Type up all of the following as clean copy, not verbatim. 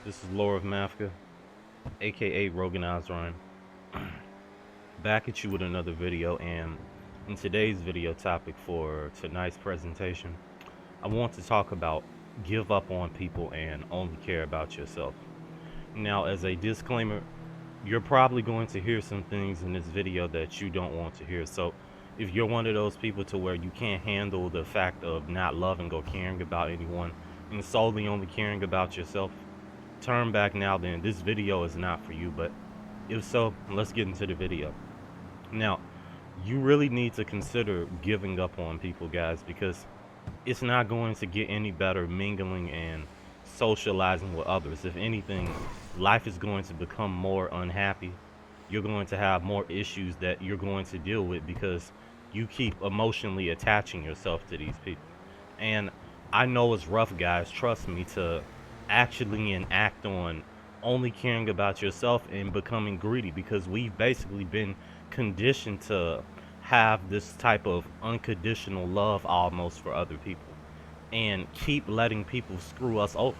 This is Laura of Mafka, aka Rogan Ozrine, back at you with another video. And in today's video topic for tonight's presentation, I want to talk about give up on people and only care about yourself. Now, as a disclaimer, you're probably going to hear some things in this video that you don't want to hear. So if you're one of those people to where you can't handle the fact of not loving or caring about anyone and solely only caring about yourself, turn back now. Then this video is not for you. But if so, let's get into the video. Now, you really need to consider giving up on people, guys, because it's not going to get any better mingling and socializing with others. If anything, life is going to become more unhappy. You're going to have more issues that you're going to deal with because you keep emotionally attaching yourself to these people. And I know it's rough, guys, trust me, to actually enact on only caring about yourself and becoming greedy, because we've basically been conditioned to have this type of unconditional love almost for other people and keep letting people screw us over.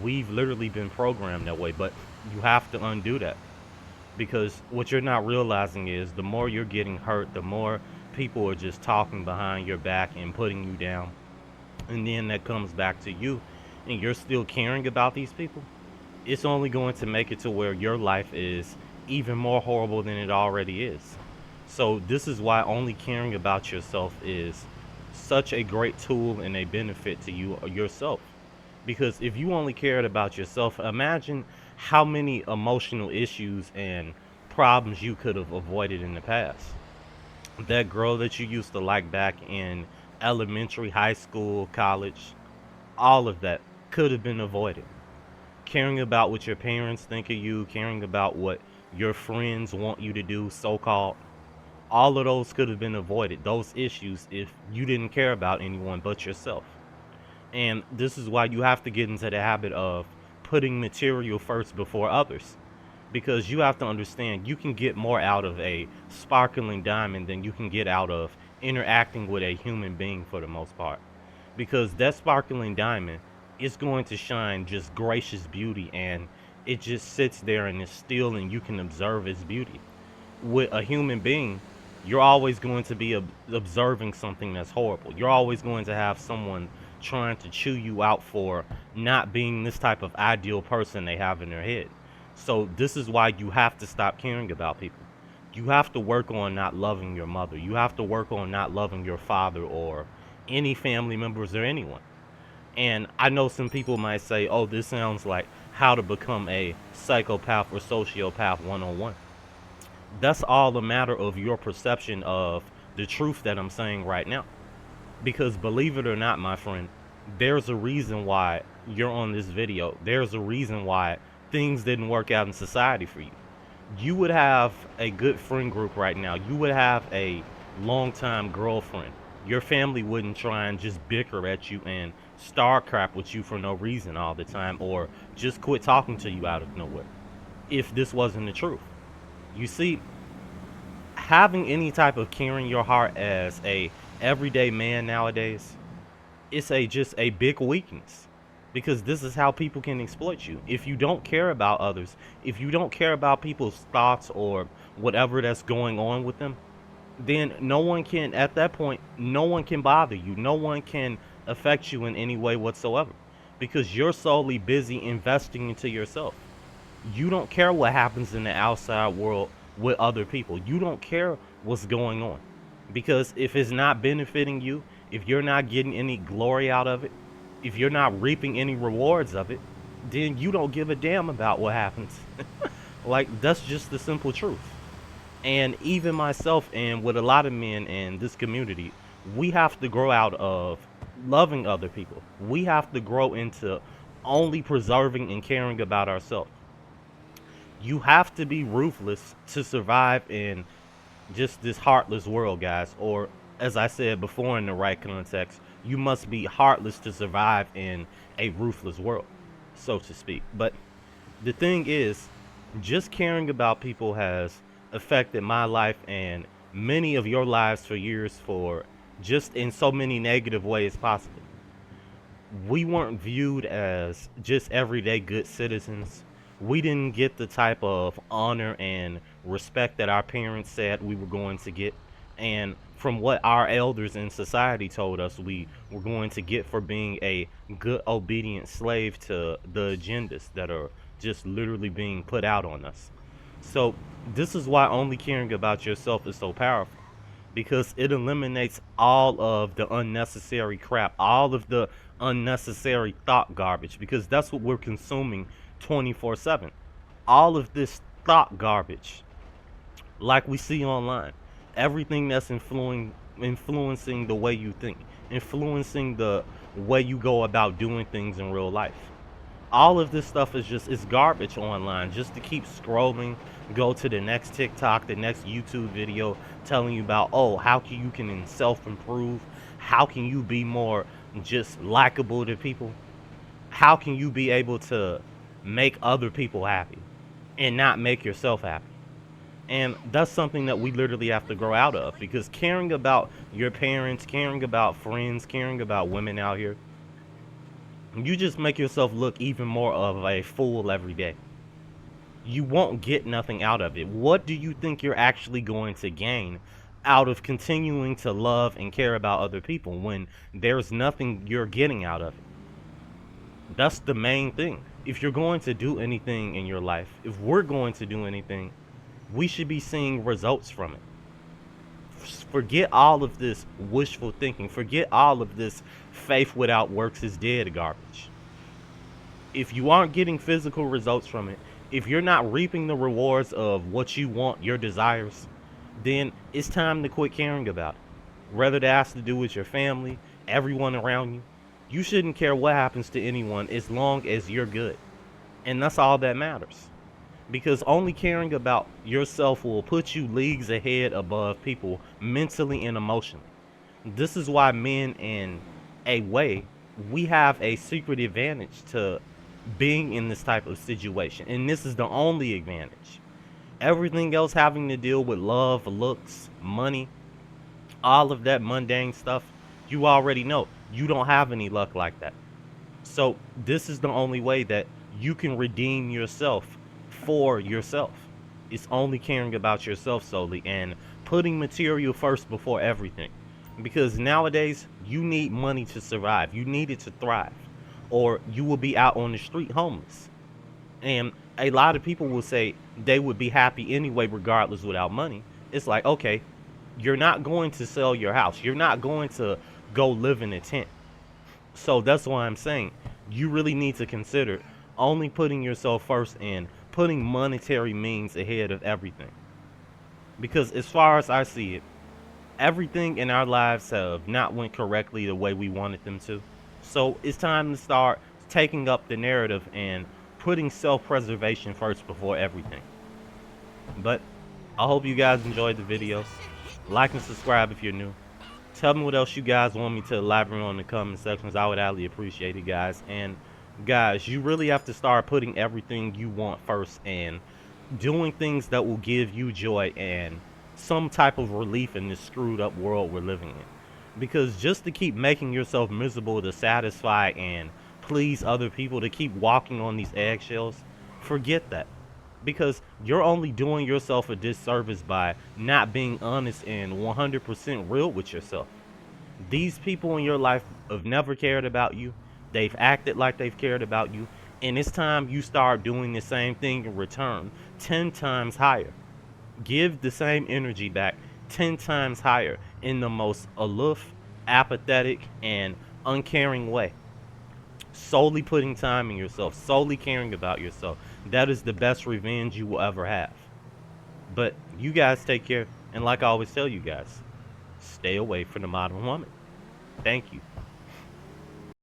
We've literally been programmed that way, but you have to undo that, because what you're not realizing is the more you're getting hurt, the more people are just talking behind your back and putting you down, and then that comes back to you and you're still caring about these people. It's only going to make it to where your life is even more horrible than it already is. So this is why only caring about yourself is such a great tool and a benefit to you yourself. Because if you only cared about yourself, imagine how many emotional issues and problems you could have avoided in the past. That girl that you used to like back in elementary, high school, college, all of that could have been avoided. Caring about what your parents think of you, caring about what your friends want you to do, so called, all of those could have been avoided, those issues, if you didn't care about anyone but yourself. And this is why you have to get into the habit of putting material first before others. Because you have to understand you can get more out of a sparkling diamond than you can get out of interacting with a human being for the most part. Because that sparkling diamond is going to shine just gracious beauty, and it just sits there and is still and you can observe its beauty. With a human being, you're always going to be observing something that's horrible. You're always going to have someone trying to chew you out for not being this type of ideal person they have in their head. So this is why you have to stop caring about people. You have to work on not loving your mother. You have to work on not loving your father or any family members or anyone. And I know some people might say, oh, this sounds like how to become a psychopath or sociopath 101. That's all a matter of your perception of the truth that I'm saying right now. Because believe it or not, my friend, there's a reason why you're on this video. There's a reason why things didn't work out in society for you. You would have a good friend group right now. You would have a longtime girlfriend. Your family wouldn't try and just bicker at you and star crap with you for no reason all the time, or just quit talking to you out of nowhere, if this wasn't the truth. You see, having any type of care in your heart as a everyday man nowadays, it's a just a big weakness, because this is how people can exploit you. If you don't care about others, if you don't care about people's thoughts or whatever that's going on with them, then no one can, at that point, no one can bother you. No one can affect you in any way whatsoever, because you're solely busy investing into yourself. You don't care what happens in the outside world with other people. You don't care what's going on, because if it's not benefiting you, if you're not getting any glory out of it, if you're not reaping any rewards of it, then you don't give a damn about what happens. Like, that's just the simple truth. And even myself, and with a lot of men in this community, we have to grow out of loving other people. We have to grow into only preserving and caring about ourselves. You have to be ruthless to survive in just this heartless world, guys. Or, as I said before, in the right context, you must be heartless to survive in a ruthless world, so to speak. But the thing is, just caring about people has affected my life and many of your lives for years, for just in so many negative ways possible. we weren't viewed as just everyday good citizens. We didn't get the type of honor and respect that our parents said we were going to get. And from what our elders in society told us we were going to get for being a good, obedient slave to the agendas that are just literally being put out on us. So, this is why only caring about yourself is so powerful, because it eliminates all of the unnecessary crap, all of the unnecessary thought garbage, because that's what we're consuming 24/7. All of this thought garbage, like we see online, everything that's influencing the way you think, influencing the way you go about doing things in real life. All of this stuff is just, it's garbage online, just to keep scrolling, go to the next TikTok, the next YouTube video telling you about, oh, how can you can self improve, how can you be more just likable to people, how can you be able to make other people happy and not make yourself happy. And that's something that we literally have to grow out of, because caring about your parents, caring about friends, caring about women out here, you just make yourself look even more of a fool every day. You won't get nothing out of it. What do you think you're actually going to gain out of continuing to love and care about other people when there's nothing you're getting out of it? That's the main thing. If you're going to do anything in your life, if we're going to do anything, we should be seeing results from it. Forget all of this wishful thinking. Forget all of this faith without works is dead garbage. If you aren't getting physical results from it, if you're not reaping the rewards of what you want, your desires, then it's time to quit caring about it. Whether that has to do with your family, everyone around you, you shouldn't care what happens to anyone as long as you're good. And that's all that matters. Because only caring about yourself will put you leagues ahead above people mentally and emotionally. This is why men, in a way, we have a secret advantage to being in this type of situation. And this is the only advantage. Everything else having to deal with love, looks, money, all of that mundane stuff, you already know. You don't have any luck like that. So this is the only way that you can redeem yourself for yourself. It's only caring about yourself solely and putting material first before everything. Because nowadays, you need money to survive. You need it to thrive. Or you will be out on the street homeless. And a lot of people will say they would be happy anyway, regardless, without money. It's like, okay, you're not going to sell your house. You're not going to go live in a tent. So that's why I'm saying you really need to consider only putting yourself first and putting monetary means ahead of everything. Because as far as I see it, everything in our lives have not went correctly the way we wanted them to. So it's time to start taking up the narrative and putting self-preservation first before everything. But I hope you guys enjoyed the video. Like and subscribe if you're new. Tell me what else you guys want me to elaborate on in the comment sections. I would highly appreciate it, guys. And guys, you really have to start putting everything you want first and doing things that will give you joy and some type of relief in this screwed up world we're living in. Because just to keep making yourself miserable to satisfy and please other people, to keep walking on these eggshells, forget that. Because you're only doing yourself a disservice by not being honest and 100% real with yourself. These people in your life have never cared about you. They've acted like they've cared about you. And it's time you start doing the same thing in return, 10 times higher. Give the same energy back 10 times higher in the most aloof, apathetic, and uncaring way. Solely putting time in yourself, solely caring about yourself. That is the best revenge you will ever have. But you guys take care, and like I always tell you guys, stay away from the modern woman. Thank you.